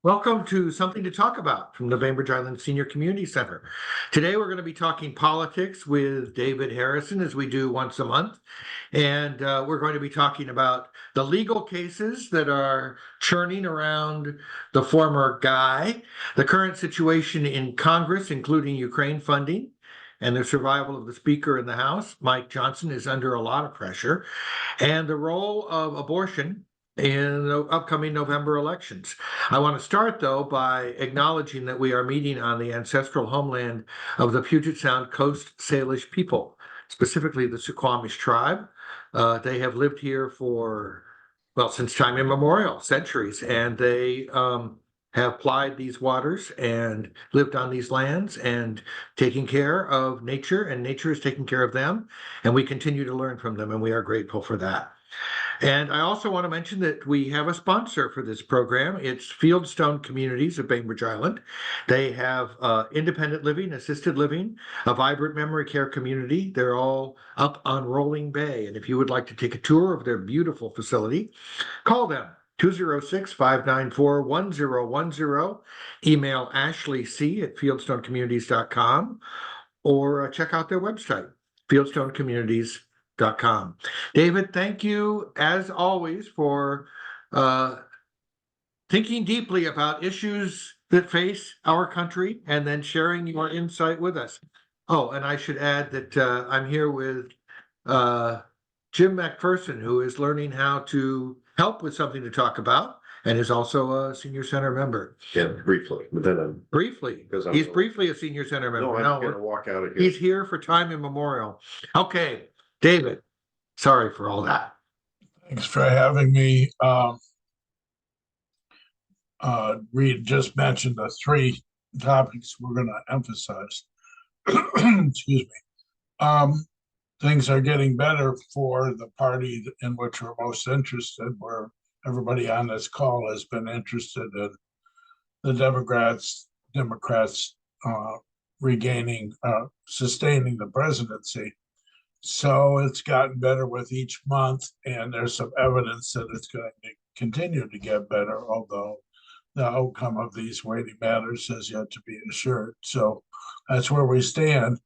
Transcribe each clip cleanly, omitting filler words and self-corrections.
Welcome to Something to Talk About from the Bainbridge Island Senior Community Center. Today we're going to be talking politics with David Harrison, as we do once a month. And we're going to be talking about the legal cases that are churning around the former guy, the current situation in Congress, including Ukraine funding, and the survival of the Speaker in the House. Mike Johnson is under a lot of pressure, and the role of abortion in the upcoming November elections. I want to start, though, by acknowledging that we are meeting on the ancestral homeland of the Puget Sound Coast Salish people, specifically the Suquamish tribe. They have lived here for, well, since time immemorial, centuries, and they have plied these waters and lived on these lands and taking care of nature, and nature is taking care of them. And we continue to learn from them, and we are grateful for that. And I also want to mention that we have a sponsor for this program. It's Fieldstone Communities of Bainbridge Island. They have independent living, assisted living, a vibrant memory care community. They're all up on Rolling Bay. And if you would like to take a tour of their beautiful facility, call them 206-594-1010. Email Ashley C. at fieldstonecommunities.com or check out their website, fieldstonecommunities.com. David, thank you as always for thinking deeply about issues that face our country and then sharing your insight with us. Oh, and I should add that I'm here with Jim McPherson, who is learning how to help with something to talk about and is also a senior center member. Yeah, briefly, but then I'm Briefly, he's briefly a senior center member. no, I'm gonna walk out of here. He's here for time immemorial. Okay, David, sorry for all that. Thanks for having me. Reed just mentioned the three topics we're going to emphasize. Excuse me. Things are getting better for the party in which we're most interested, where everybody on this call has been interested in the Democrats sustaining the presidency. So it's gotten better with each month, and there's some evidence that it's going to continue to get better, although the outcome of these weighty matters has yet to be assured. So that's where we stand.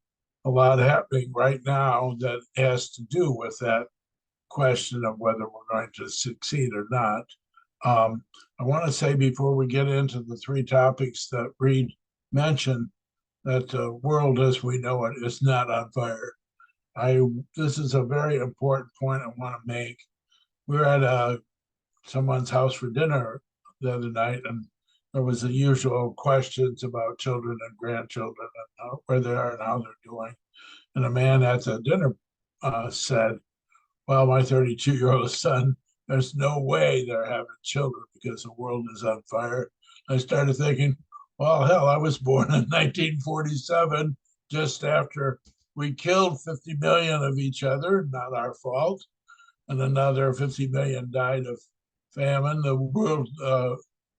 A lot happening right now that has to do with that question of whether we're going to succeed or not. I want to say before we get into the three topics that Reed mentioned, that the world as we know it is not on fire. This is a very important point I want to make. We were at someone's house for dinner the other night, and there was the usual questions about children and grandchildren and where they are and how they're doing. And a man at the dinner said, well, my 32-year-old son, there's no way they're having children because the world is on fire. I started thinking, well, hell, I was born in 1947, just after we killed 50 million of each other, not our fault. And another 50 million died of famine. The world,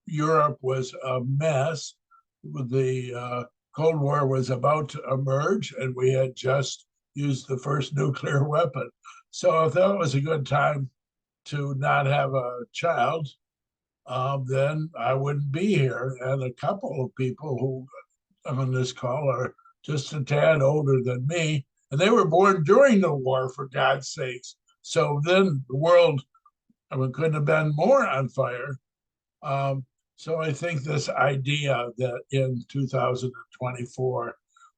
Europe was a mess. The Cold War was about to emerge, and we had just used the first nuclear weapon. So if that was a good time to not have a child, then I wouldn't be here. And a couple of people who on this call are just a tad older than me, and they were born during the war, for God's sakes. So then the world, couldn't have been more on fire. So I think this idea that in 2024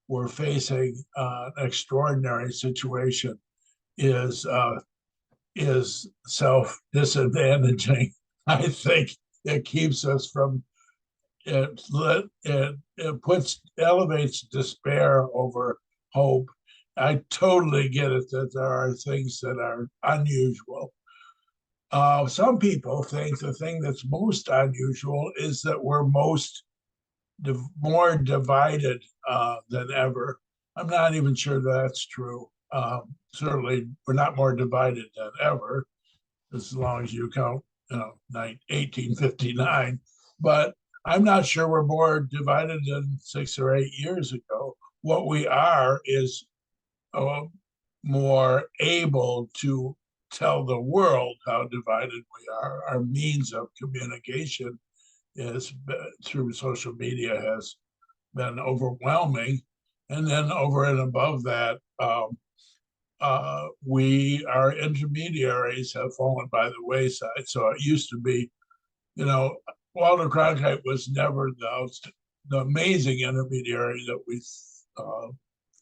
we're facing an extraordinary situation is self-disadvantaging. I think it keeps us from it elevates despair over hope. I totally get it that there are things that are unusual. Some people think the thing that's most unusual is that we're more divided than ever. I'm not even sure that's true. Certainly, we're not more divided than ever, as long as you count, 1859. But I'm not sure we're more divided than 6 or 8 years ago. What we are is more able to tell the world how divided we are. Our means of communication through social media has been overwhelming. And then over and above that, our intermediaries have fallen by the wayside. So it used to be, Walter Cronkite was never the amazing intermediary that we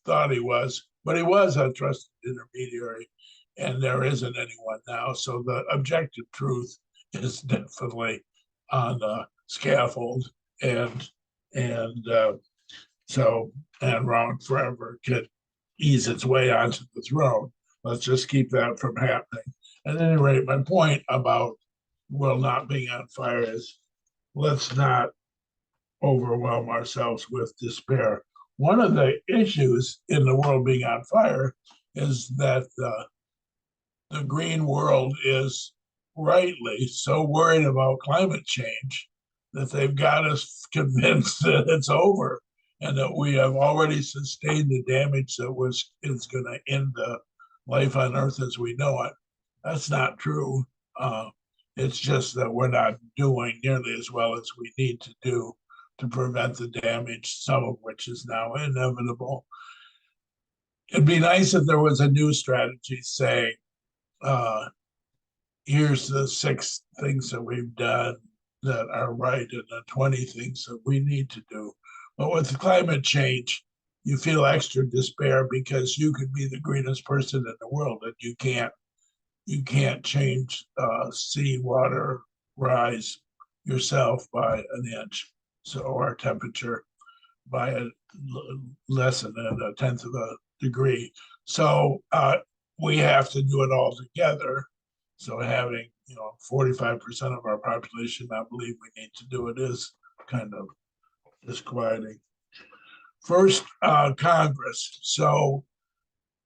thought he was, but he was a trusted intermediary, and there isn't anyone now. So the objective truth is definitely on the scaffold, and wrong forever could ease its way onto the throne. Let's just keep that from happening. At any rate, my point about world not being on fire is let's not overwhelm ourselves with despair. One of the issues in the world being on fire is that the green world is rightly so worried about climate change that they've got us convinced that it's over and that we have already sustained the damage that is going to end the life on Earth as we know it. That's not true. It's just that we're not doing nearly as well as we need to do to prevent the damage, some of which is now inevitable. It'd be nice if there was a new strategy saying, here's the 6 things that we've done that are right and the 20 things that we need to do. But with climate change, you feel extra despair because you could be the greenest person in the world and you can't change sea water rise yourself by an inch. So our temperature by less than a tenth of a degree. So we have to do it all together. So having 45% of our population not believe we need to do it is kind of disquieting. First, Congress. So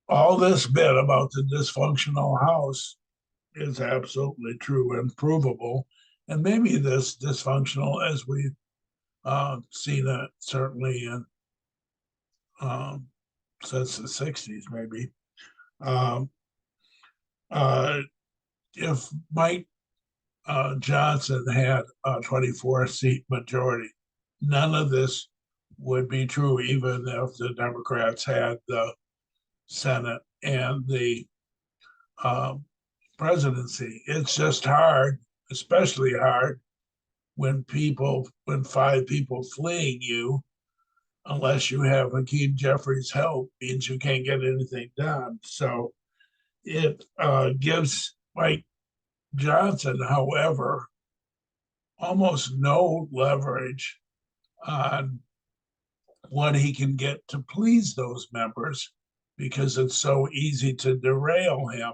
all this bit about the dysfunctional House is absolutely true and provable. And maybe this dysfunctional, as we've seen it certainly in since the 60s, maybe. If Mike Johnson had a 24-seat majority, none of this would be true, even if the Democrats had the Senate and the presidency. It's just hard, especially hard when 5 people fleeing you, unless you have Hakeem Jeffries' help, means you can't get anything done. So it gives Mike Johnson, however, almost no leverage on what he can get to please those members because it's so easy to derail him,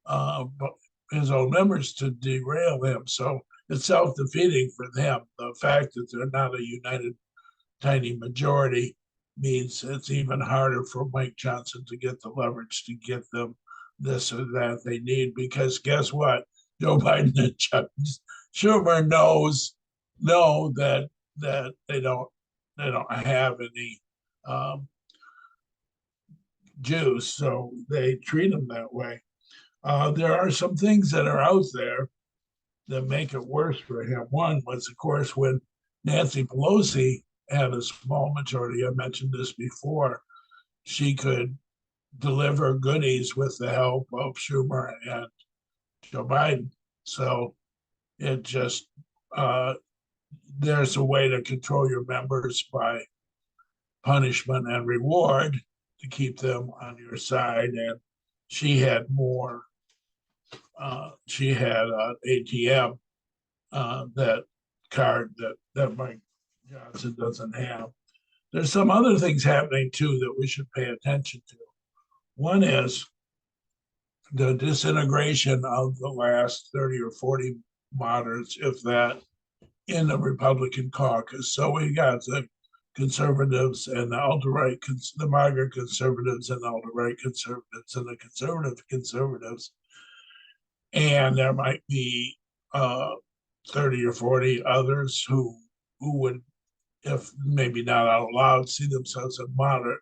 but his own members to derail him. So it's self-defeating for them. The fact that they're not a united tiny majority means it's even harder for Mike Johnson to get the leverage to get them this or that they need, because guess what? Joe Biden and Chuck Schumer know that they don't have any juice, so they treat them that way. There are some things that are out there that make it worse for him. One was, of course, when Nancy Pelosi had a small majority. I mentioned this before. She could deliver goodies with the help of Schumer and Joe Biden. So it just, there's a way to control your members by punishment and reward to keep them on your side. And she had more, she had an ATM, that card that Mike Johnson doesn't have. There's some other things happening too that we should pay attention to. One is the disintegration of the last 30 or 40 moderates, if that, in the Republican caucus. So we got the conservatives and the alt-right, the MAGA conservatives and the alt-right conservatives and the conservative conservatives. And there might be 30 or 40 others who would, if maybe not out loud, see themselves as moderate.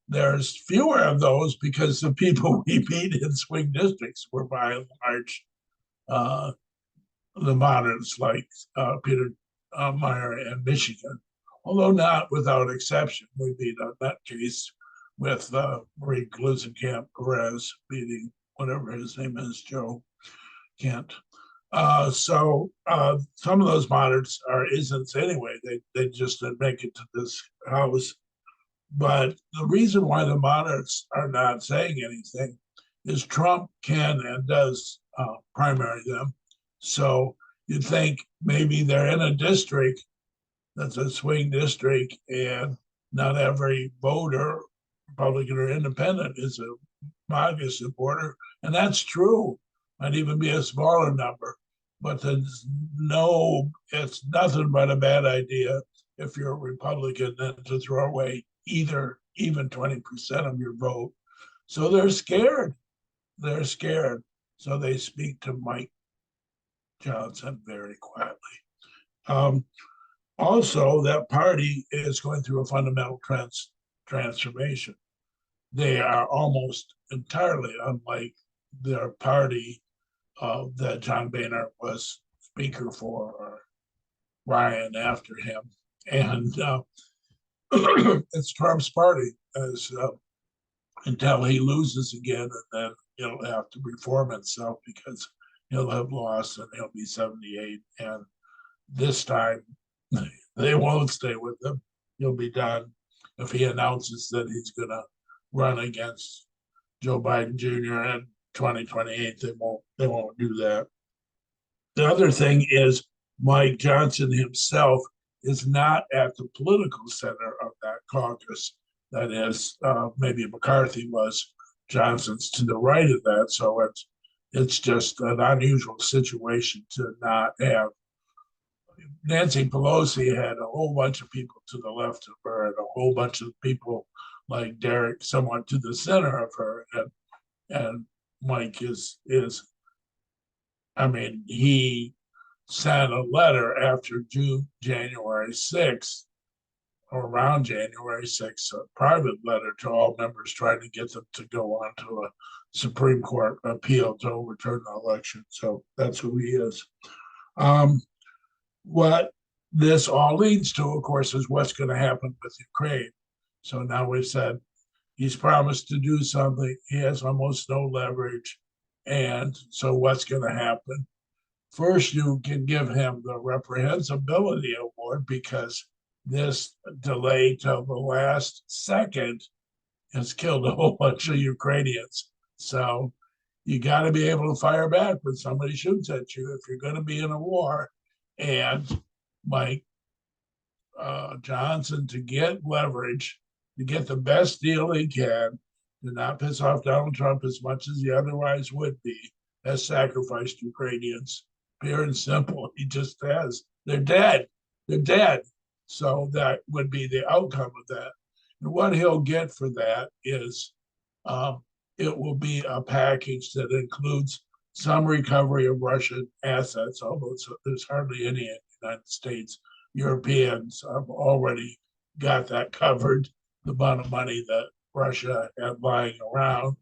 There's fewer of those because the people we beat in swing districts were by and large the moderates, like Peter Meyer and Michigan, although not without exception. We beat on that case with Marie Glusenkamp Perez beating whatever his name is, Joe Kent. So some of those moderates are isn't anyway. They just didn't make it to this house. But the reason why the moderates are not saying anything is Trump can and does primary them. So you'd think maybe they're in a district that's a swing district, and not every voter, Republican or independent, is a MAGA supporter, and that's true. Might even be a smaller number, but there's no, it's nothing but a bad idea if you're a Republican then to throw away even 20% of your vote. So they're scared. They're scared. So they speak to Mike Johnson very quietly. Also, that party is going through a fundamental transformation. They are almost entirely unlike their party that John Boehner was speaker for, or Ryan after him. And it's Trump's party until he loses again, and then it'll have to reform itself because he'll have lost and he'll be 78. And this time, they won't stay with him. He'll be done. If he announces that he's going to run against Joe Biden Jr. in 2028, they won't do that. The other thing is Mike Johnson himself is not at the political center of that caucus. That is, maybe McCarthy was. Johnson's to the right of that, so it's just an unusual situation to not have. Nancy Pelosi had a whole bunch of people to the left of her, and a whole bunch of people like Derek somewhat to the center of her, and Mike is I mean, he sent a letter after January 6th, or around January 6th, a private letter to all members trying to get them to go on to a Supreme Court appeal to overturn the election. So that's who he is. What this all leads to, of course, is what's going to happen with Ukraine. So now we've said he's promised to do something. He has almost no leverage. And so what's going to happen? First, you can give him the reprehensibility award because this delay till the last second has killed a whole bunch of Ukrainians. So you got to be able to fire back when somebody shoots at you if you're going to be in a war. And Mike Johnson, to get leverage, to get the best deal he can, to not piss off Donald Trump as much as he otherwise would be, has sacrificed Ukrainians. Pure and simple. He just has. They're dead. They're dead. So that would be the outcome of that. And what he'll get for that is it will be a package that includes some recovery of Russian assets, although there's hardly any in the United States. Europeans have already got that covered, the amount of money that Russia had lying around.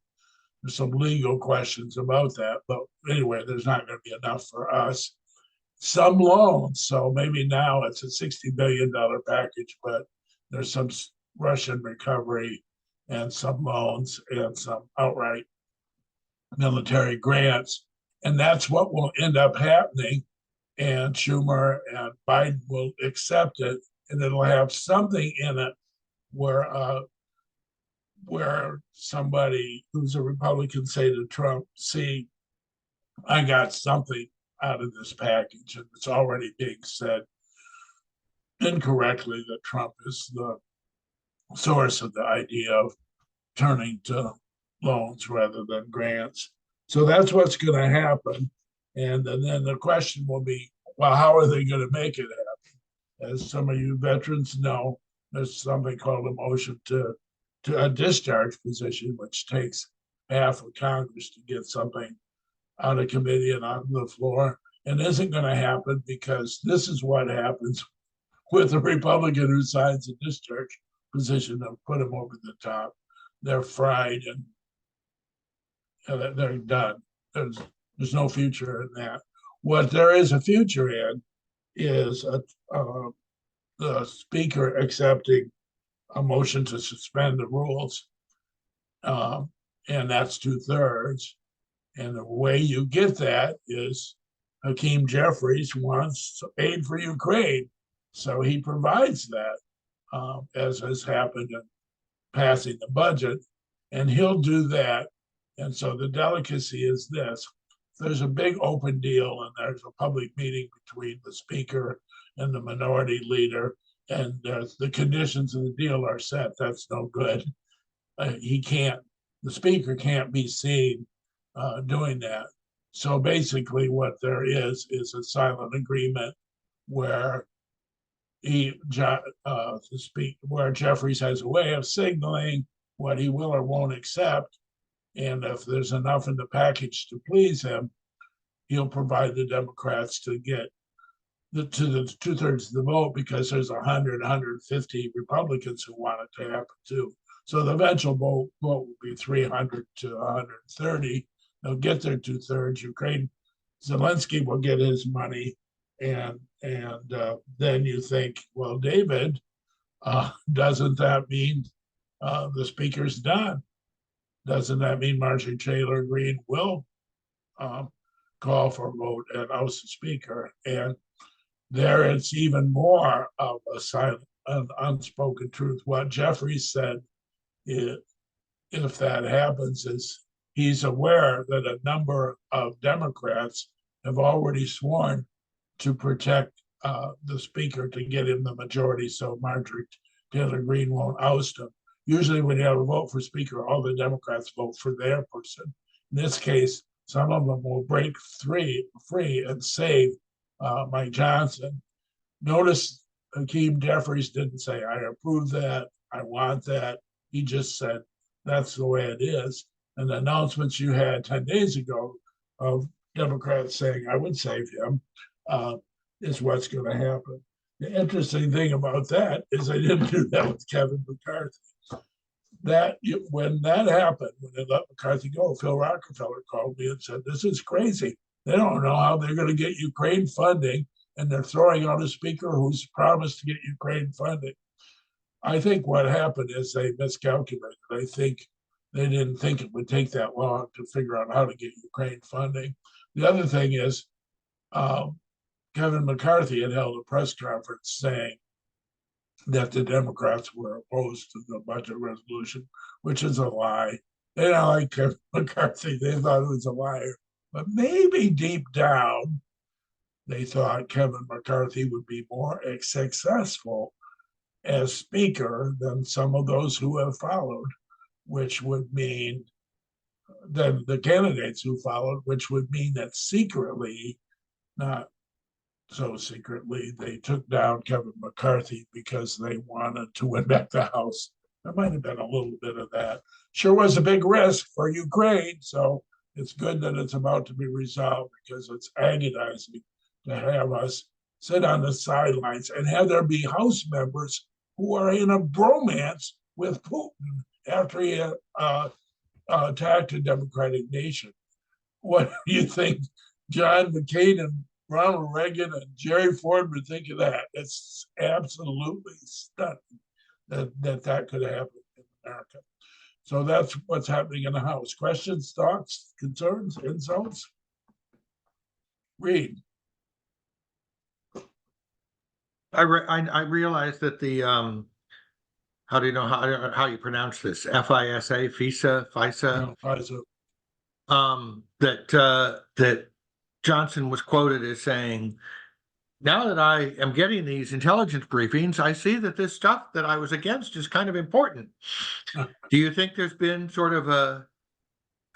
There's some legal questions about that, but anyway, there's not going to be enough for us. Some loans, so maybe now it's a $60 billion package, but there's some Russian recovery and some loans and some outright military grants. And that's what will end up happening. And Schumer and Biden will accept it, and it'll have something in it where somebody who's a Republican say to Trump, see, I got something out of this package. And it's already being said incorrectly that Trump is the source of the idea of turning to loans rather than grants. So that's what's going to happen. And then the question will be, well, how are they going to make it happen? As some of you veterans know, there's something called a motion to a discharge position, which takes half of Congress to get something out of committee and on the floor, and isn't going to happen because this is what happens with a Republican who signs a discharge position to put him over the top. They're fried and they're done. There's no future in that. What there is a future in is the speaker accepting a motion to suspend the rules. And that's 2/3. And the way you get that is Hakeem Jeffries wants aid for Ukraine. So he provides that, as has happened in passing the budget, and he'll do that. And so the delicacy is this: there's a big open deal and there's a public meeting between the speaker and the minority leader, and the conditions of the deal are set. That's no good. The speaker can't be seen doing that. So basically what there is a silent agreement where where Jeffries has a way of signaling what he will or won't accept. And if there's enough in the package to please him, he'll provide the Democrats to get to the 2/3 of the vote, because there's 150 Republicans who want it to happen too. So the eventual vote will be 300 to 130. They'll get their 2/3. Zelensky will get his money, and then you think, well, David, doesn't that mean the speaker's done? Doesn't that mean Marjorie Taylor Greene will call for a vote and oust the speaker? And there it's even more of a silent, an unspoken truth. What Jeffries said, if that happens, is he's aware that a number of Democrats have already sworn to protect the speaker to get him the majority, so Marjorie Taylor Greene won't oust him. Usually when you have a vote for speaker, all the Democrats vote for their person. In this case, some of them will break free and save Mike Johnson. Notice Hakeem Jeffries didn't say, I approve that, I want that. He just said, that's the way it is. And the announcements you had 10 days ago of Democrats saying, I would save him, is what's going to happen. The interesting thing about that is they didn't do that with Kevin McCarthy. When that happened, when they let McCarthy go, Phil Rockefeller called me and said, this is crazy. They don't know how they're going to get Ukraine funding, and they're throwing out a speaker who's promised to get Ukraine funding. I think what happened is they miscalculated. I think they didn't think it would take that long to figure out how to get Ukraine funding. The other thing is, Kevin McCarthy had held a press conference saying that the Democrats were opposed to the budget resolution, which is a lie. They don't like Kevin McCarthy. They thought he was a liar. But maybe deep down, they thought Kevin McCarthy would be more successful as speaker than some of those who have followed, which would mean than the candidates who followed, which would mean that secretly, not so secretly, they took down Kevin McCarthy because they wanted to win back the House. There might have been a little bit of that. Sure was a big risk for Ukraine, so it's good that it's about to be resolved, because it's agonizing to have us sit on the sidelines and have there be House members who are in a bromance with Putin after he attacked a democratic nation. What do you think John McCain and Ronald Reagan and Jerry Ford would think of that? It's absolutely stunning that could happen in America. So that's what's happening in the House. Questions, thoughts, concerns, insults? Read. I realized that the how do you know how you pronounce this? FISA. That Johnson was quoted as saying, now that I am getting these intelligence briefings, I see that this stuff that I was against is kind of important. Do you think there's been sort of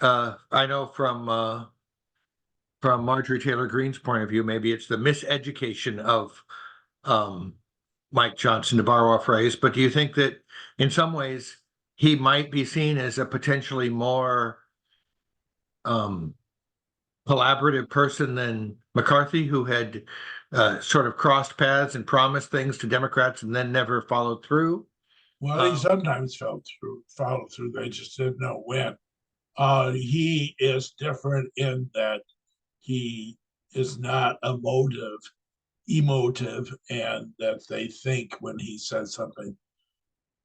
I know from Marjorie Taylor Greene's point of view, maybe it's the miseducation of Mike Johnson, to borrow a phrase, but do you think that in some ways he might be seen as a potentially more collaborative person than McCarthy, who had sort of crossed paths and promised things to Democrats and then never followed through? Well, he sometimes followed through. They just didn't know when. He is different in that he is not emotive. emotive and that they think when he says something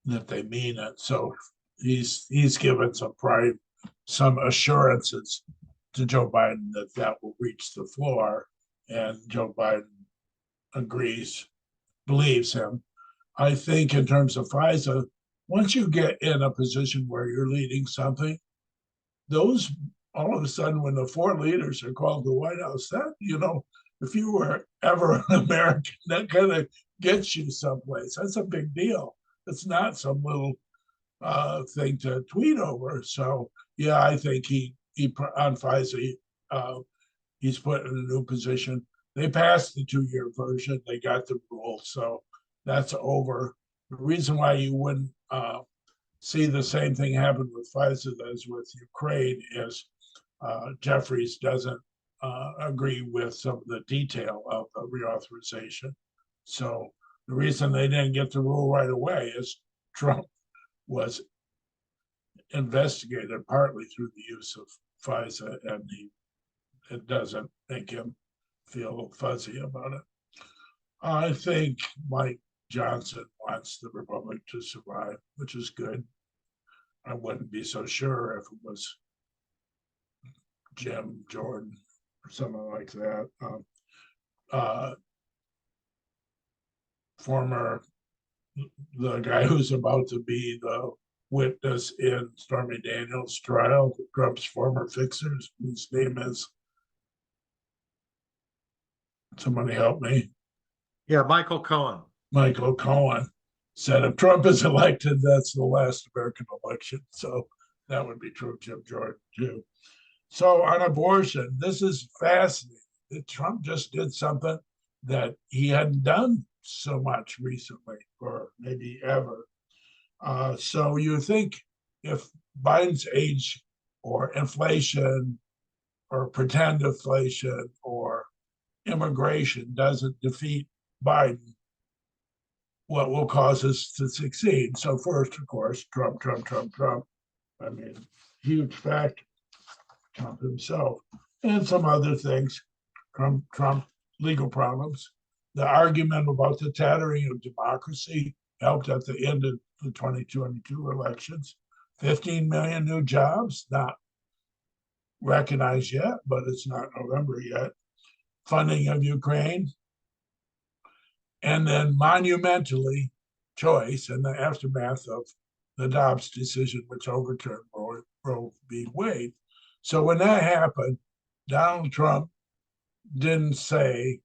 that they mean it. So he's given some assurances to Joe Biden that that will reach the floor, and Joe Biden agrees, believes him. I think in terms of FISA, once you get in a position where you're leading something, those all of a sudden, when the four leaders are called to the White House, that, if you were ever an American, that kind of gets you someplace. That's a big deal. It's not some little thing to tweet over. So yeah, I think he on FISA, he's put in a new position. They passed the 2-year version. They got the rule, so that's over. The reason why you wouldn't see the same thing happen with FISA as with Ukraine is Jeffries doesn't agree with some of the detail of the reauthorization. So the reason they didn't get the rule right away is Trump was investigated partly through the use of FISA, and it doesn't make him feel fuzzy about it. I think Mike Johnson wants the republic to survive, which is good. I wouldn't be so sure if it was Jim Jordan or something like that. The guy who's about to be the witness in Stormy Daniels' trial, Trump's former fixers, whose name is, somebody help me. Yeah, Michael Cohen. Michael Cohen said if Trump is elected, that's the last American election. So that would be true of Jim Jordan too. So on abortion, this is fascinating. Trump just did something that he hadn't done so much recently, or maybe ever. So you think if Biden's age or inflation or pretend inflation or immigration doesn't defeat Biden, what will cause us to succeed? So first, of course, Trump. I mean, huge factor. Trump himself, and some other things. Trump legal problems. The argument about the tattering of democracy helped at the end of the 2022 elections. 15 million new jobs, not recognized yet, but it's not November yet. Funding of Ukraine. And then monumentally, choice in the aftermath of the Dobbs decision, which overturned Roe v. Wade. So when that happened, Donald Trump didn't say,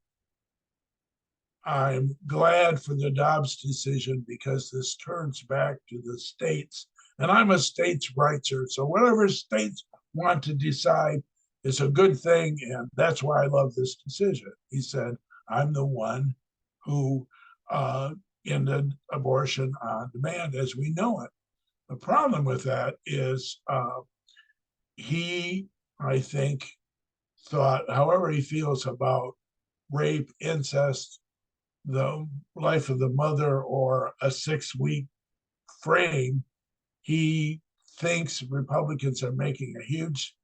I'm glad for the Dobbs decision because this turns back to the states. And I'm a states' rightser. So whatever states want to decide is a good thing. And that's why I love this decision. He said, I'm the one who ended abortion on demand as we know it. The problem with that is he, I think, thought, however he feels about rape, incest, the life of the mother, or a 6-week frame, he thinks Republicans are making a huge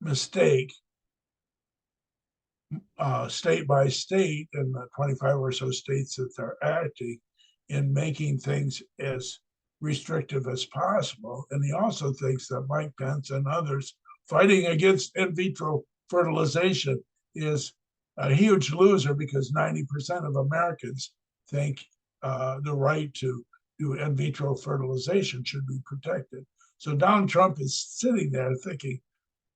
mistake state by state in the 25 or so states that they're acting in making things as restrictive as possible. And he also thinks that Mike Pence and others fighting against in vitro fertilization is a huge loser because 90% of Americans think the right to do in vitro fertilization should be protected. So Donald Trump is sitting there thinking,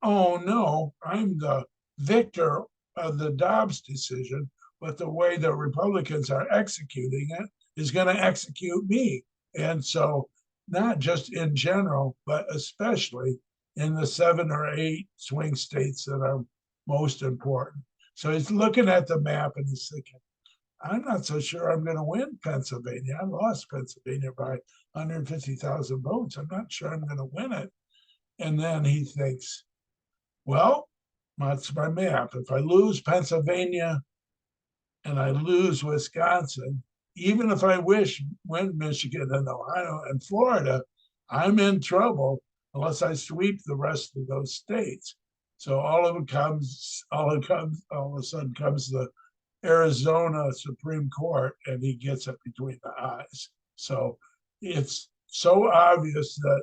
oh no, I'm the victor of the Dobbs decision, but the way the Republicans are executing it is going to execute me. And so not just in general, but especially in the 7 or 8 swing states that are most important. So he's looking at the map and he's thinking, I'm not so sure I'm going to win Pennsylvania. I lost Pennsylvania by 150,000 votes. I'm not sure I'm going to win it. And then he thinks, well, that's my map. If I lose Pennsylvania and I lose Wisconsin, even if I win Michigan and Ohio and Florida, I'm in trouble unless I sweep the rest of those states. So all of a sudden comes the Arizona Supreme Court and he gets it between the eyes. So it's so obvious that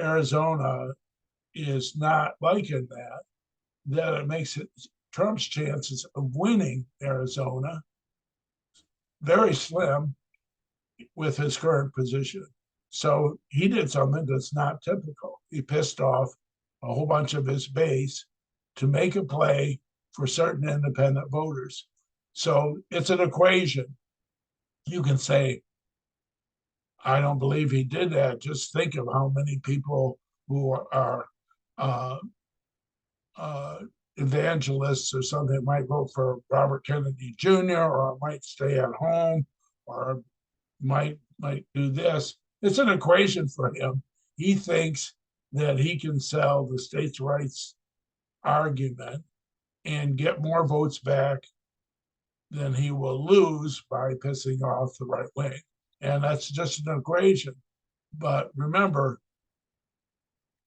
Arizona is not liking that it makes it Trump's chances of winning Arizona very slim with his current position. So he did something that's not typical. He pissed off a whole bunch of his base to make a play for certain independent voters. So it's an equation. You can say, I don't believe he did that. Just think of how many people who are uh, uh, evangelists or something might vote for Robert Kennedy Jr. or might stay at home or might do this. It's an equation for him. He thinks that he can sell the states' rights argument and get more votes back than he will lose by pissing off the right wing. And that's just an equation. But remember,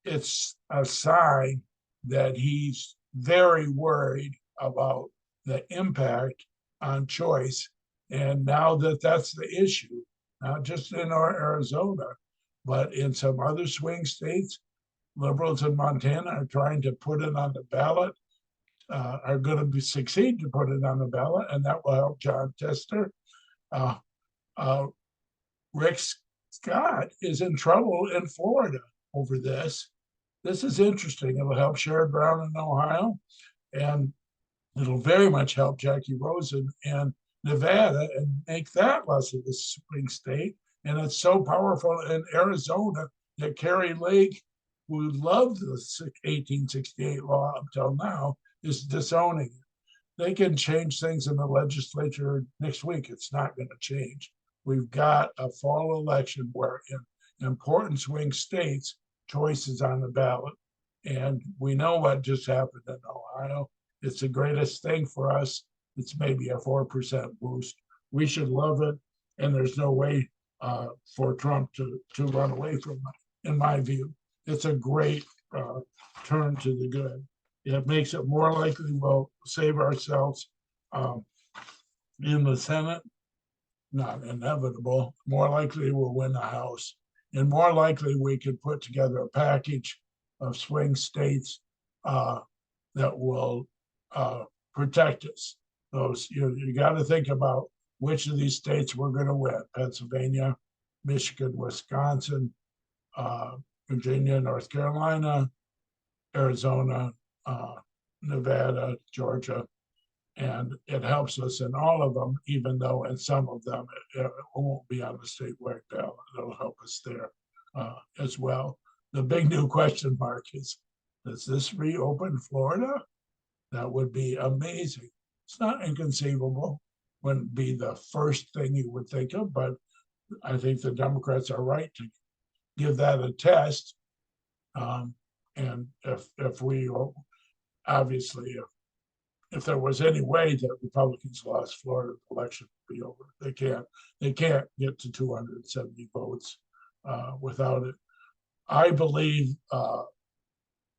it's a sign that he's very worried about the impact on choice. And now that that's the issue, not just in our Arizona, but in some other swing states, liberals in Montana are trying to put it on the ballot, are going to succeed to put it on the ballot, and that will help Jon Tester. Uh, uh, Rick Scott is in trouble in Florida over this. This is interesting. It'll help Sherrod Brown in Ohio, and it'll very much help Jackie Rosen in Nevada and make that less of a swing state. And it's so powerful in Arizona that Kari Lake, who loved the 1868 law up till now, is disowning it. They can change things in the legislature next week. It's not going to change. We've got a fall election where in important swing states, choice is on the ballot. And we know what just happened in Ohio. It's the greatest thing for us. It's maybe a 4% boost. We should love it. And there's no way for Trump to run away from it, in my view. It's a great turn to the good. It makes it more likely we'll save ourselves in the Senate. Not inevitable. More likely we'll win the House. And more likely we could put together a package of swing states that will protect us. Those you got to think about which of these states we're going to win: Pennsylvania, Michigan, Wisconsin, Virginia, North Carolina, Arizona, Nevada, Georgia, and it helps us in all of them. Even though in some of them it won't be on the statewide ballot, it'll help us there as well. The big new question mark is: does this reopen Florida? That would be amazing. It's not inconceivable. Wouldn't be the first thing you would think of, but I think the Democrats are right to give that a test. And if we obviously if there was any way that Republicans lost Florida, the election would be over. They can't get to 270 votes without it. I believe a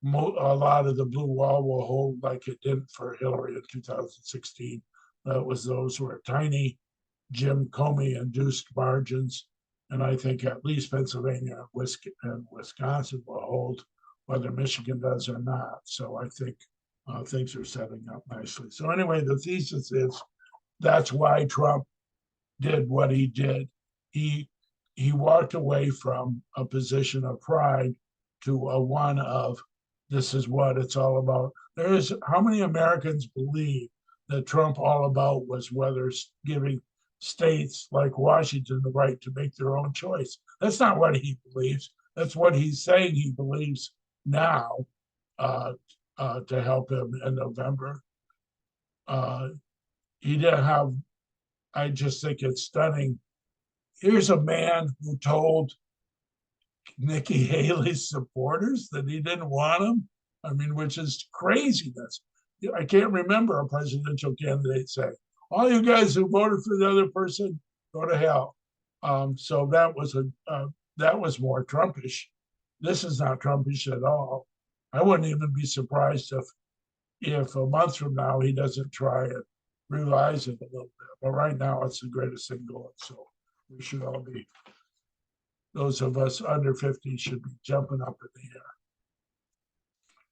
lot of the blue wall will hold like it did for Hillary in 2016. That was those were tiny Jim Comey induced margins. And I think at least Pennsylvania and Wisconsin will hold, whether Michigan does or not. So I think things are setting up nicely. So anyway, the thesis is that's why Trump did what he did. He walked away from a position of pride to a one of this is what it's all about. How many Americans believe that Trump all about was whether giving states like Washington the right to make their own choice? That's not what he believes. That's what he's saying he believes now to help him in November. He didn't have, I just think it's stunning. Here's a man who told Nikki Haley's supporters that he didn't want him. I mean, which is craziness. I can't remember a presidential candidate saying, all you guys who voted for the other person, go to hell. So that was more Trumpish. This is not Trumpish at all. I wouldn't even be surprised if a month from now he doesn't try it revise it a little bit. But right now, it's the greatest thing going. So we should all be, those of us under 50 should be jumping up in the air.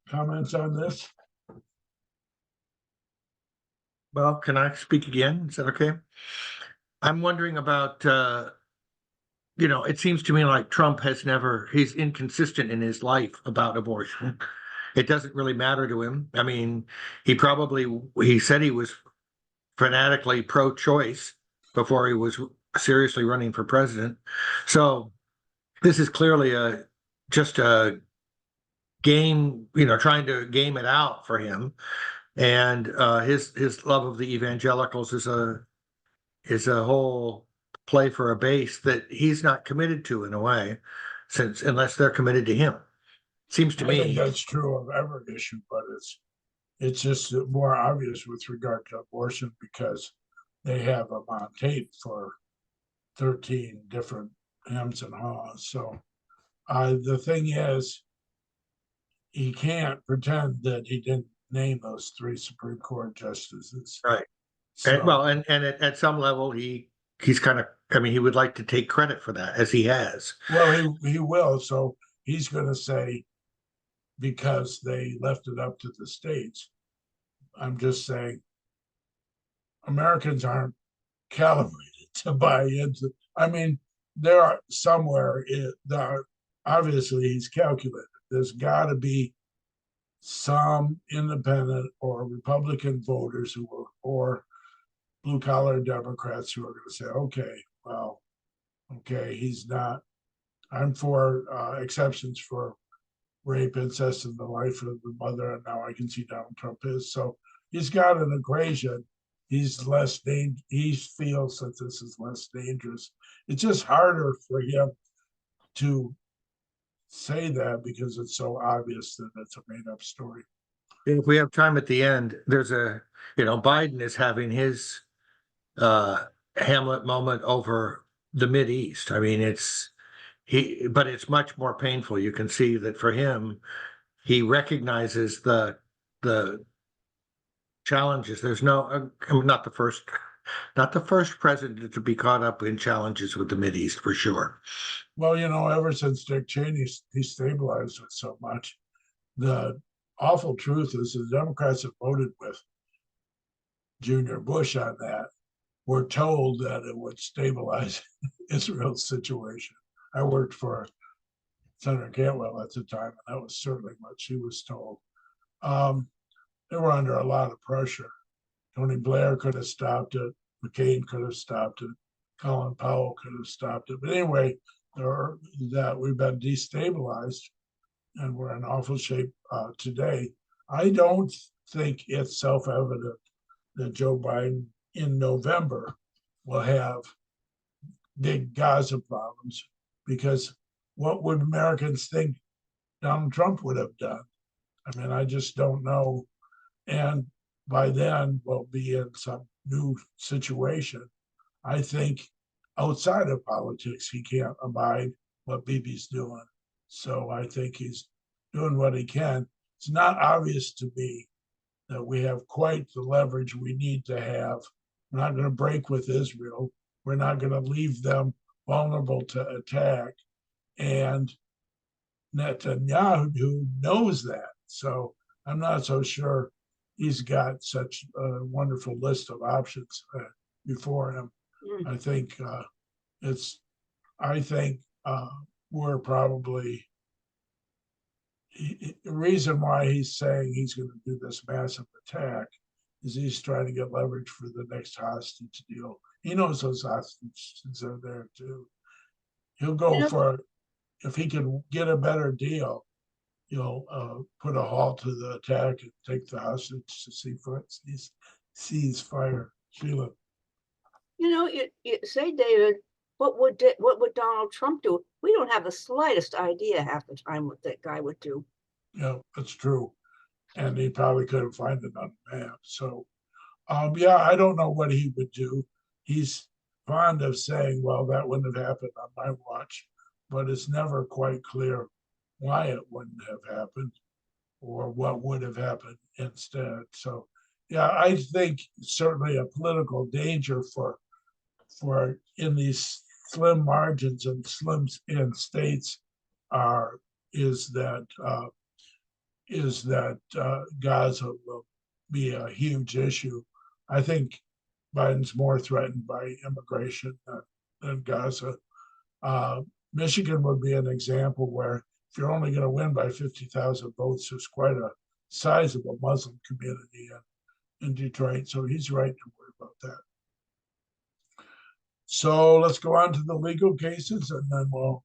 Comments on this? Well, can I speak again? Is that okay? I'm wondering about, it seems to me like Trump he's inconsistent in his life about abortion. It doesn't really matter to him. I mean, he said he was fanatically pro-choice before he was seriously running for president. So this is clearly just a game, trying to game it out for him. And his love of the evangelicals is a whole play for a base that he's not committed to in a way, unless they're committed to him. Seems to I think me. that's true of every issue, but it's just more obvious with regard to abortion because they have them on tape for 13 different hems and haws. So the thing is, he can't pretend that he didn't name those 3 Supreme Court justices. Right. So, And at some level he's kind of, I mean, he would like to take credit for that, as he has. well, he will. So he's going to say, because they left it up to the states. I'm just saying, Americans aren't calibrated to buy into. I mean, there are somewhere, obviously he's calculated. There's got to be some independent or Republican voters or blue collar Democrats who are going to say, okay, well, okay, he's not. I'm for exceptions for rape, incest, and the life of the mother, and now I can see Donald Trump is. So he's got an equation. He's less he feels that this is less dangerous. It's just harder for him to say that because it's so obvious that it's a made-up story. If we have time at the end, there's Biden is having his Hamlet moment over the Mideast. I mean, but it's much more painful. You can see that for him, he recognizes the challenges. There's not the first president to be caught up in challenges with the Mideast, for sure. Well, ever since Dick Cheney destabilized it so much, the awful truth is the Democrats have voted with Junior Bush on that. Were told that it would stabilize Israel's situation. I worked for Senator Cantwell at the time, and that was certainly what she was told. They were under a lot of pressure. Tony Blair could have stopped it. McCain could have stopped it. Colin Powell could have stopped it. But anyway, that we've been destabilized, and we're in awful shape today. I don't think it's self-evident that Joe Biden in November will have big Gaza problems, because what would Americans think Donald Trump would have done? I mean, I just don't know. And by then we'll be in some new situation. I think outside of politics, he can't abide what Bibi's doing. So I think he's doing what he can. It's not obvious to me that we have quite the leverage we need to have. We're not going to break with Israel. We're not going to leave them vulnerable to attack. And Netanyahu knows that. So I'm not so sure he's got such a wonderful list of options before him. I think we're probably, the reason why he's saying he's going to do this massive attack is he's trying to get leverage for the next hostage deal. He knows those hostages are there too. He'll go for, if he can get a better deal, he'll put a halt to the attack and take the hostage to cease fire. Sheila. You say, David, what would Donald Trump do? We don't have the slightest idea half the time what that guy would do. Yeah, that's true. And he probably couldn't find it on the map. So, yeah, I don't know what he would do. He's fond of saying, well, that wouldn't have happened on my watch, but it's never quite clear why it wouldn't have happened or what would have happened instead. So Yeah, I think certainly a political danger for in these slim margins and slims in states are is that Gaza will be a huge issue. I think Biden's more threatened by immigration than Gaza. Uh, Michigan would be an example where if you're only going to win by 50,000 votes, there's quite a sizable Muslim community in Detroit. So he's right to worry about that. So let's go on to the legal cases and then we'll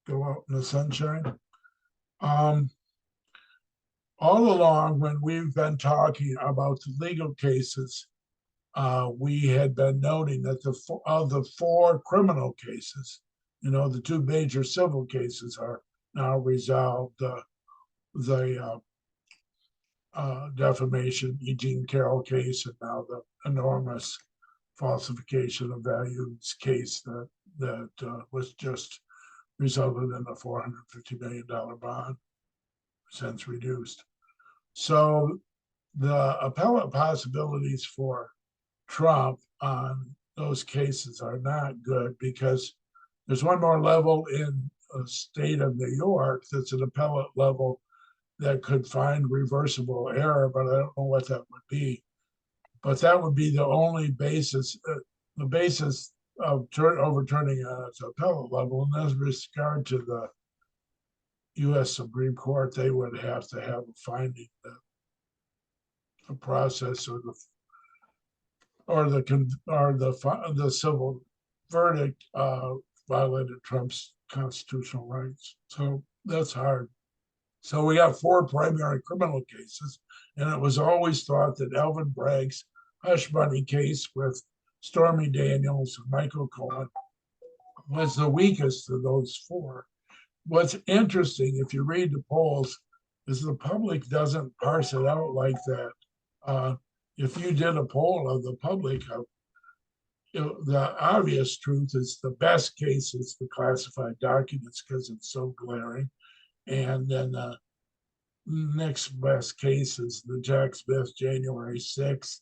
go out in the sunshine. All along when we've been talking about the legal cases, we had been noting that of the 4 criminal cases, the 2 major civil cases are now resolved. The defamation Eugene Carroll case and now the enormous falsification of values case that was just resulted in a $450 million bond, since reduced. So the appellate possibilities for Trump on those cases are not good because there's one more level in the state of New York that's an appellate level that could find reversible error, but I don't know what that would be. But that would be the only basis, the basis of overturning on its appellate level. And as regard to the U.S. Supreme Court, they would have to have a finding that the process or the civil verdict violated Trump's constitutional rights. So that's hard. So we got 4 primary criminal cases, and it was always thought that Alvin Bragg's hush money case with Stormy Daniels and Michael Cohen was the weakest of those 4. What's interesting, if you read the polls, is the public doesn't parse it out like that. If you did a poll of the public, the obvious truth is the best case is the classified documents because it's so glaring. And then the next best case is the Jack Smith January 6th.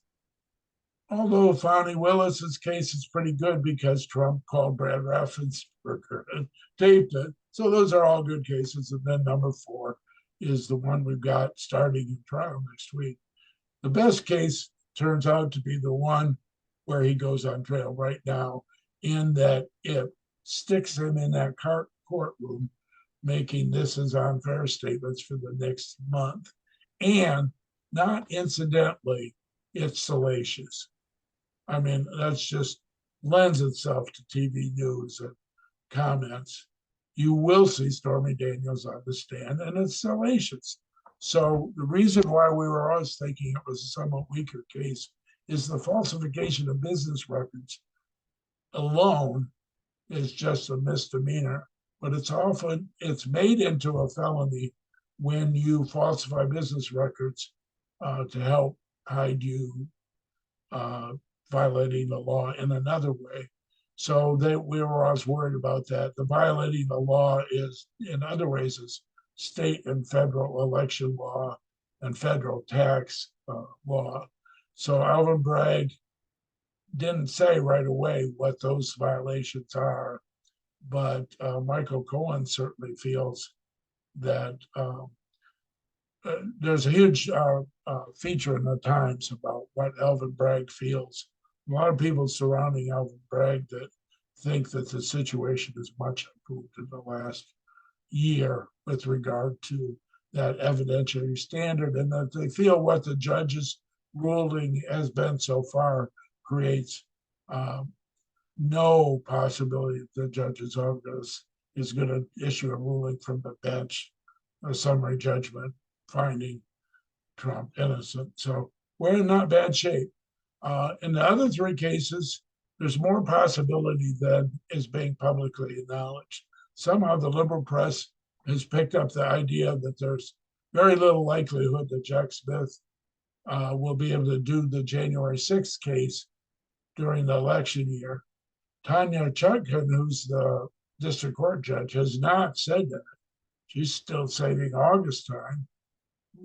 Although Fani Willis's case is pretty good because Trump called Brad Raffensperger and taped it. So those are all good cases. And then number 4 is the one we've got starting in trial next week. The best case turns out to be the one where he goes on trial right now, in that it sticks him in that courtroom making this is unfair statements for the next month. And not incidentally, it's salacious. I mean, that's just lends itself to TV news and comments. You will see Stormy Daniels on the stand, and it's salacious. So the reason why we were always thinking it was a somewhat weaker case is the falsification of business records alone is just a misdemeanor, but it's made into a felony when you falsify business records to help hide you violating the law in another way. So we were always worried about that. The violating the law is, in other ways, is state and federal election law and federal tax law. So Alvin Bragg didn't say right away what those violations are, but Michael Cohen certainly feels that there's a huge feature in the Times about what Alvin Bragg feels. A lot of people surrounding Alvin Bragg that think that the situation is much improved in the last year with regard to that evidentiary standard, and that they feel what the judge's ruling has been so far creates no possibility that the judge's office is going to issue a ruling from the bench, a summary judgment finding Trump innocent. So we're in not bad shape. In the other 3 cases, there's more possibility than is being publicly acknowledged. Somehow the liberal press has picked up the idea that there's very little likelihood that Jack Smith will be able to do the January 6th case during the election year. Tanya Chutkan, who's the district court judge, has not said that. She's still saving August time.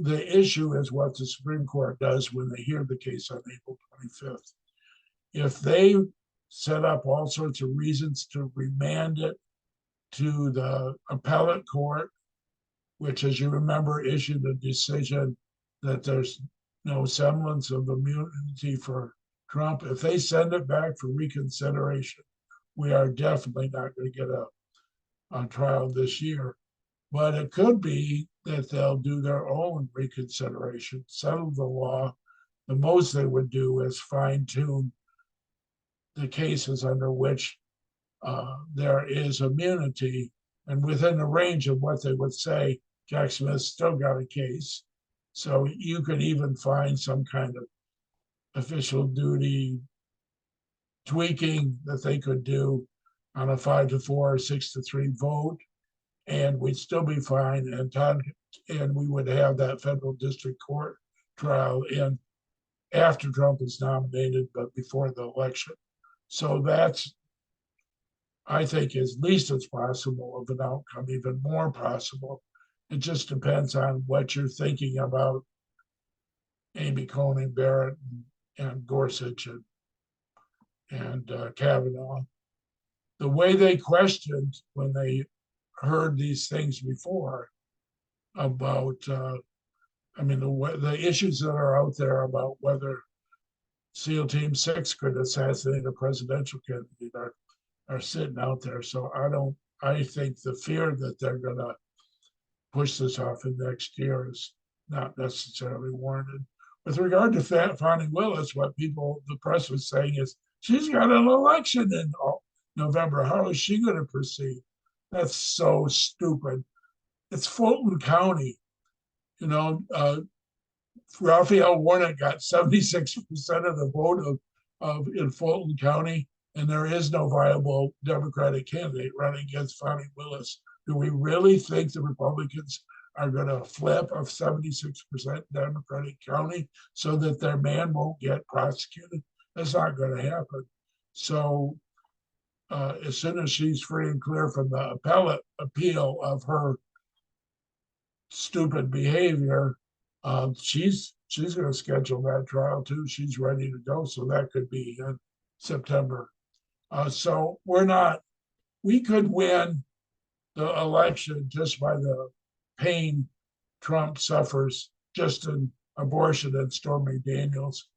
the issue is what the Supreme Court does when they hear the case on April 25th. If they set up all sorts of reasons to remand it to the appellate court, which, as you remember, issued a decision that there's no semblance of immunity for Trump. If they send it back for reconsideration, we are definitely not going to get a trial this year. But it could be that they'll do their own reconsideration, settle the law. The most they would do is fine tune the cases under which there is immunity, and within the range of what they would say, Jack Smith still got a case. So you could even find some kind of official duty tweaking that they could do on a 5-4 or 6-3 vote, and we'd still be fine. And we would have that federal district court trial in after Trump is nominated, but before the election. So that's, I think, is least as possible of an outcome, even more possible. It just depends on what you're thinking about Amy Coney Barrett and Gorsuch and Kavanaugh. The way they questioned when they heard these things before about, the issues that are out there about whether SEAL Team 6 could assassinate a presidential candidate are sitting out there. So I think the fear that they're going to push this off in next year is not necessarily warranted. With regard to Fani Willis, what the press was saying is she's got an election in November. How is she going to proceed? That's so stupid. It's Fulton County. Raphael Warnock got 76% of the vote in Fulton County, and there is no viable Democratic candidate running against Fani Willis. Do we really think the Republicans are going to flip a 76% Democratic county so that their man won't get prosecuted? That's not going to happen. So as soon as she's free and clear from the appellate appeal of her stupid behavior, she's going to schedule that trial too. She's ready to go. So that could be in September. So we could win the election just by the pain Trump suffers just in abortion and Stormy Daniels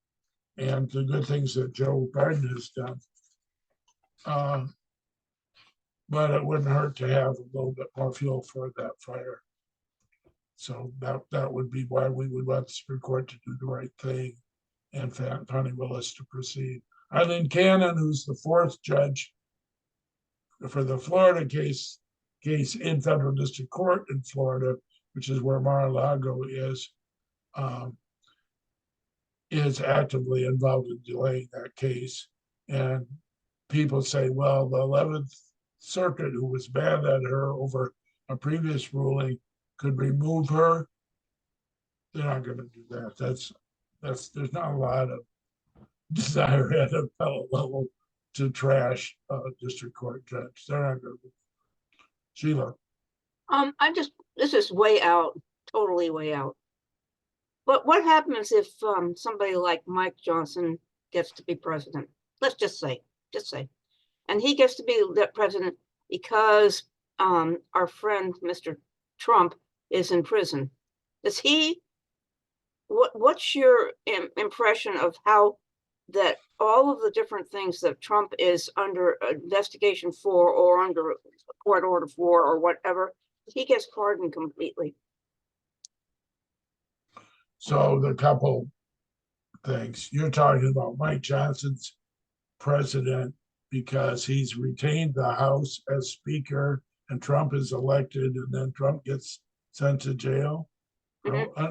and the good things that Joe Biden has done. But it wouldn't hurt to have a little bit more fuel for that fire. So that would be why we would want the Supreme Court to do the right thing and Fani Willis to proceed. Eileen Cannon, who's the fourth judge for the Florida case in federal district court in Florida, which is where Mar-a-Lago is actively involved in delaying that case. And people say, well, the 11th Circuit, who was mad at her over a previous ruling, could remove her. They're not going to do that. There's not a lot of desire at appellate level to trash a district court judge. They're not going to. Sheila. This is way out, totally way out. But what happens if somebody like Mike Johnson gets to be president? Let's just say, and he gets to be the president because our friend Mr. Trump is in prison. What's your impression of how that all of the different things that Trump is under investigation for or under court order for or whatever, he gets pardoned completely? So the couple things you're talking about, Mike Johnson's president because he's retained the House as Speaker and Trump is elected and then Trump gets sent to jail. Mm-hmm.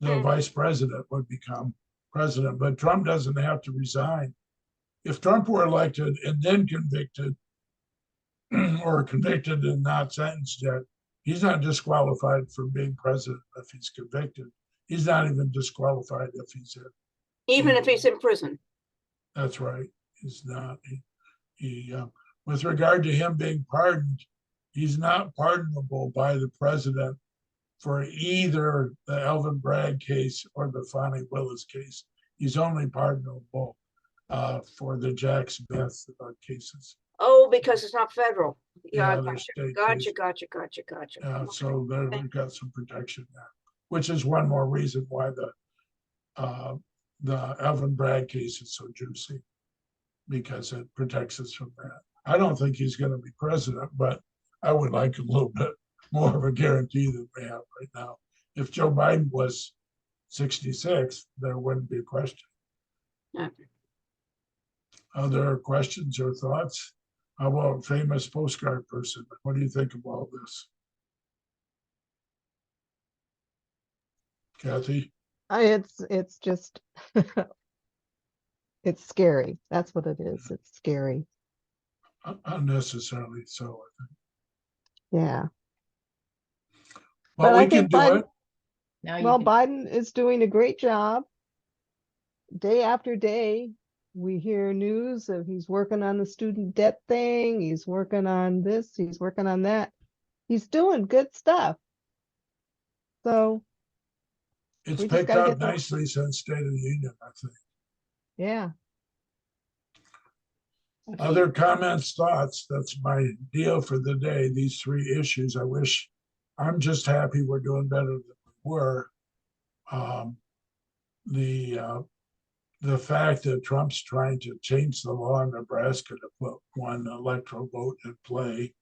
The vice president would become president, but Trump doesn't have to resign. If Trump were elected and then convicted or convicted and not sentenced yet, he's not disqualified from being president if he's convicted. He's not even disqualified if he's if he's in prison. That's right. He's not. With regard to him being pardoned, he's not pardonable by the president for either the Elvin Bragg case or the Fonnie Willis case. He's only pardonable for the Jack Smith cases. Oh, because it's not federal. Yeah, they're gotcha, state gotcha, cases. gotcha. Okay. So there we've got some protection there, which is one more reason why the Elvin Bragg case is so juicy, because it protects us from that. I don't think he's going to be president, but I would like a little bit more of a guarantee than we have right now. If Joe Biden was 66, there wouldn't be a question. Yeah. Other questions or thoughts? How about famous postcard person? What do you think of all this? Kathy? It's just, it's scary. That's what it is. It's scary. Unnecessarily so. Yeah. Well, But I we can think do Biden- it. Now you Well, can, Biden is doing a great job. Day after day, we hear news of he's working on the student debt thing. He's working on this, he's working on that. He's doing good stuff. So, It's we just picked gotta up get the- nicely since State of the Union, I think. yeah. Other comments, thoughts? That's my deal for the day. These three issues. I'm just happy we're doing better than we were. The fact that Trump's trying to change the law in Nebraska to put one electoral vote in play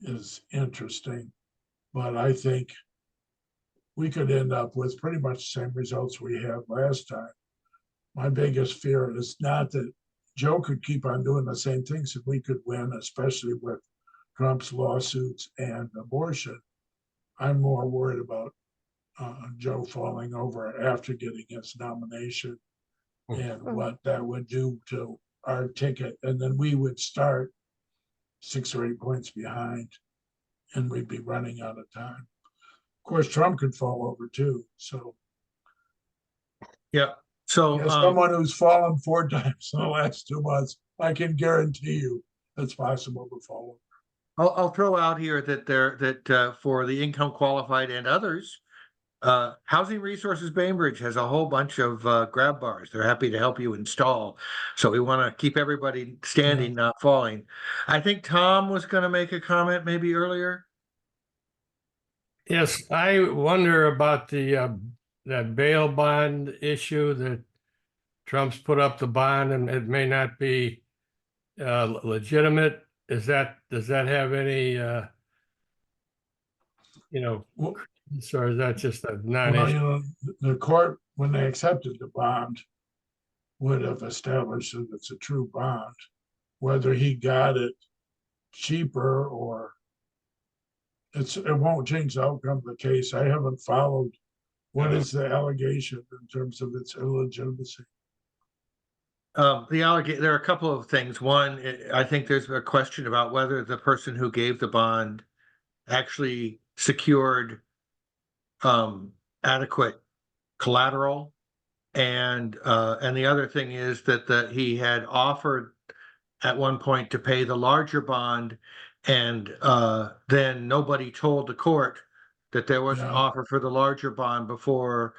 is interesting. But I think we could end up with pretty much the same results we had last time. My biggest fear is not that Joe could keep on doing the same things and we could win, especially with Trump's lawsuits and abortion. I'm more worried about Joe falling over after getting his nomination and what that would do to our ticket. And then we would start 6 or 8 points behind and we'd be running out of time. Of course, Trump could fall over too. So Yeah. So, as someone who's fallen 4 times in the last 2 months, I can guarantee you it's possible to fall over. I'll throw out here that for the income qualified and others, Housing Resources Bainbridge has a whole bunch of grab bars. They're happy to help you install. So we want to keep everybody standing, not falling. I think Tom was going to make a comment maybe earlier. Yes, I wonder about the that bail bond issue that Trump's put up the bond and it may not be legitimate. Does that have any Well, or is that just a Well, non-issue? the court, when they accepted the bond, would have established that it's a true bond. Whether he got it cheaper or it won't change the outcome of the case. I haven't followed what is the allegation in terms of its illegitimacy. There are a couple of things. One, I think there's a question about whether the person who gave the bond actually secured adequate collateral, and the other thing is that he had offered at one point to pay the larger bond, and then nobody told the court that there was an offer for the larger bond before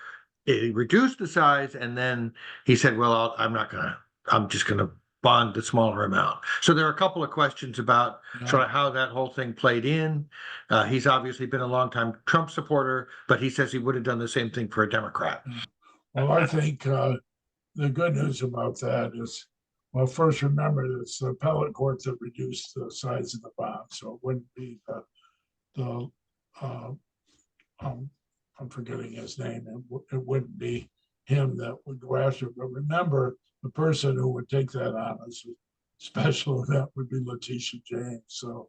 it reduced the size, and then he said, well, I'm just gonna bond the smaller amount. So there are a couple of questions about sort of how that whole thing played in. He's obviously been a longtime Trump supporter, but he says he would have done the same thing for a Democrat. Well, I think the good news about that is, well, first remember that it's the appellate courts that reduced the size of the bond, so it wouldn't be I'm forgetting his name. It wouldn't be him that would go after. But remember, the person who would take that on as a special event would be Letitia James. So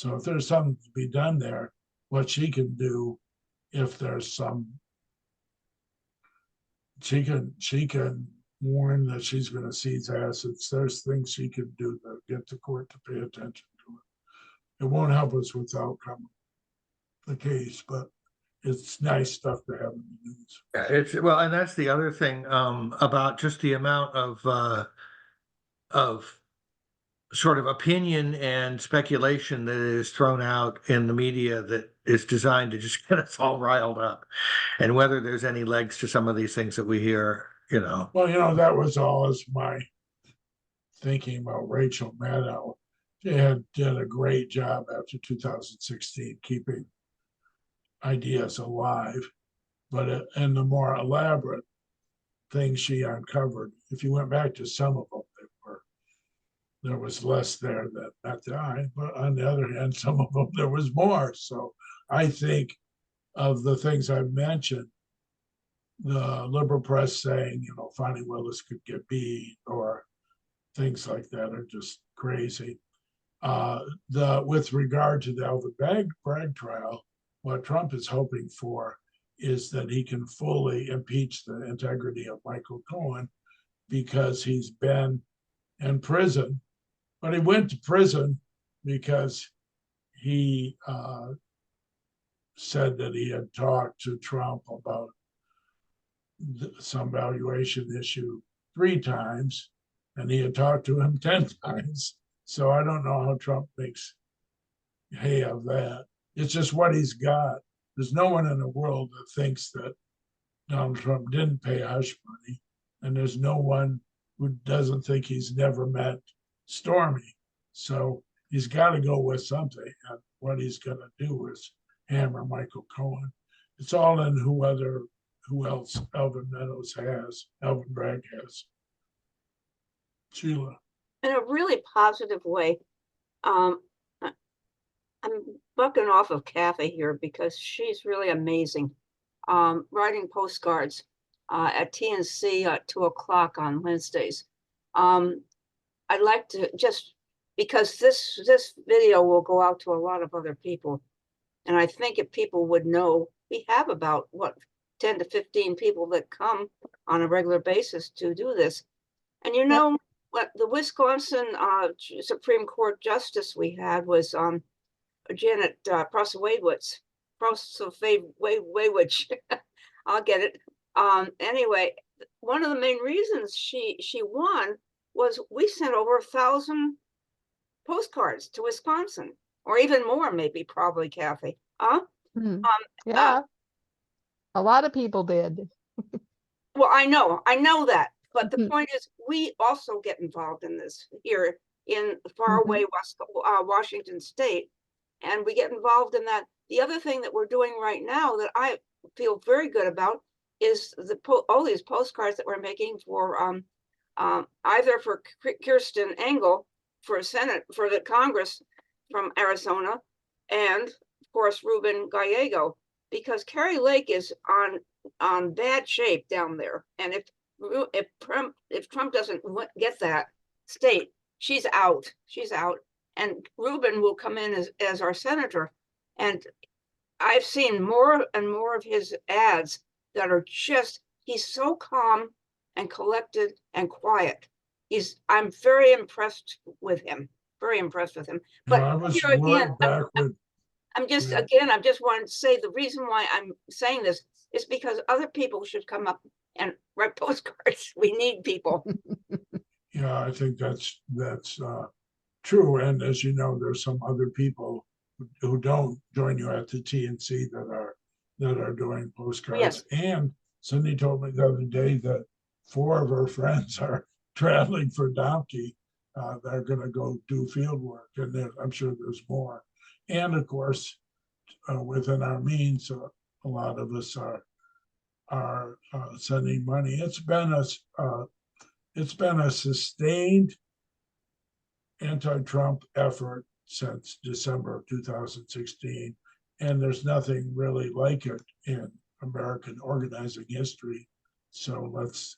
if there's something to be done there, what she can do, if there's some, she can warn that she's going to seize assets. There's things she can do to get the court to pay attention to it. It won't help us with the outcome of the case, but it's nice stuff to have in the news. Yeah, and that's the other thing about just the amount of sort of opinion and speculation that is thrown out in the media that is designed to just get us all riled up. And whether there's any legs to some of these things that we hear, Well, that was always my thinking about Rachel Maddow. She did a great job after 2016 keeping ideas alive, but in the more elaborate things she uncovered, if you went back to some of them, there was less there that met the eye, but on the other hand, some of them there was more. So I think of the things I've mentioned, the liberal press saying, Fani Willis could get beat or things like that are just crazy. With regard to the Alvin Bragg trial, what Trump is hoping for is that he can fully impeach the integrity of Michael Cohen because he's been in prison. But he went to prison because he said that he had talked to Trump about some valuation issue 3 times, and he had talked to him 10 times. So I don't know how Trump makes hay of that. It's just what he's got. There's no one in the world that thinks that Donald Trump didn't pay hush money, and there's no one who doesn't think he's never met Stormy. So he's got to go with something, and what he's going to do is hammer Michael Cohen. It's all in who else Alvin Bragg has. Sheila. In a really positive way. I'm bucking off of Kathy here because she's really amazing. Writing postcards at TNC at 2:00 on Wednesdays. I'd like to just, because this video will go out to a lot of other people. And I think if people would know, we have about 10 to 15 people that come on a regular basis to do this. And what the Wisconsin Supreme Court justice we had was Janet Prosowewicz. I'll get it. Anyway, one of the main reasons she won was we sent over 1,000 postcards to Wisconsin, or even more, maybe, probably, Kathy. Yeah, a lot of people did. Well, I know that, but the point is, we also get involved in this here in faraway Washington State, and we get involved in that. The other thing that we're doing right now that I feel very good about is all these postcards that we're making for either for Kirsten Engel for Senate, for the Congress from Arizona, and of course Ruben Gallego, because Kari Lake is on bad shape down there, and if Trump doesn't get that state, she's out, and Ruben will come in as our senator. And I've seen more and more of his ads that are just, he's so calm and collected and quiet. I'm very impressed with him. But I was here again, I just wanted to say the reason why I'm saying this is because other people should come up and write postcards. We need people. Yeah, I think that's true. And as you know, there's some other people who don't join you at the TNC that are doing postcards. Yes. And Cindy told me the other day that 4 of her friends are traveling for Domke. They're going to go do field work, and I'm sure there's more. And of course, within our means, a lot of us are sending money. It's been a sustained anti-Trump effort since December of 2016, and there's nothing really like it in American organizing history. So let's,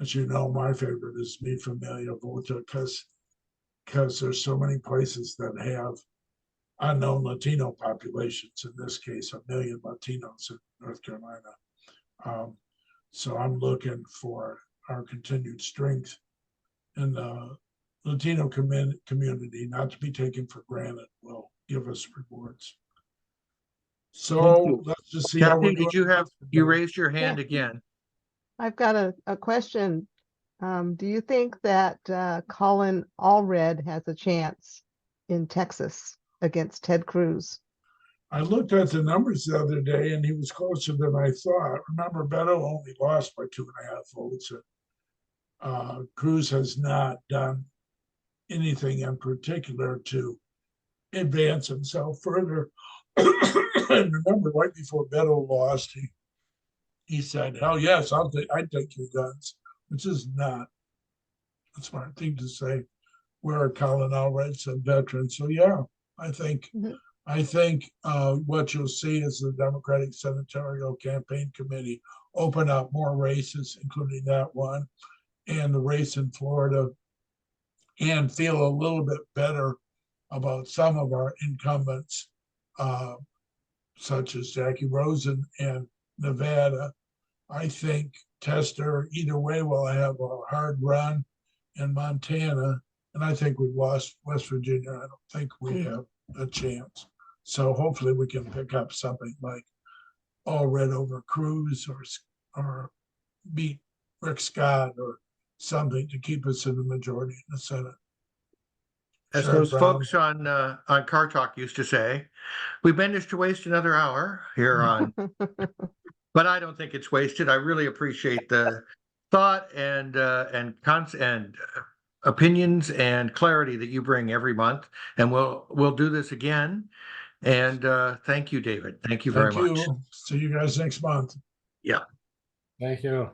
as you know, my favorite is Mi Familia Vota, because there's so many places that have unknown Latino populations, in this case, 1 million Latinos in North Carolina. So I'm looking for our continued strength in the Latino community, not to be taken for granted, will give us rewards. So let's just see how we're Kathy, doing. you raised your hand again. I've got a question. Do you think that Colin Allred has a chance in Texas against Ted Cruz? I looked at the numbers the other day and he was closer than I thought. Remember, Beto only lost by 2.5 votes. Cruz has not done anything in particular to advance himself further. And remember, right before Beto lost, he said, "Hell yes, I'd take your guns," which is not a smart thing to say. We're Colin Allred's a veteran, so yeah, I think Mhm. what you'll see is the Democratic Senatorial Campaign Committee open up more races, including that one, and the race in Florida, and feel a little bit better about some of our incumbents, such as Jackie Rosen and Nevada. I think Tester, either way, will have a hard run in Montana. And I think we've lost West Virginia. I don't think we have a chance. So hopefully we can pick up something like Allred over Cruz, or beat Rick Scott or something to keep us in the majority in the Senate. As Sheriff those Brown. folks on Car Talk used to say, we managed to waste another hour here on, but I don't think it's wasted. I really appreciate the thought and opinions and clarity that you bring every month. And we'll do this again. And thank you, David. Thank you very Thank much. you. See you guys next month. Yeah. Thank you.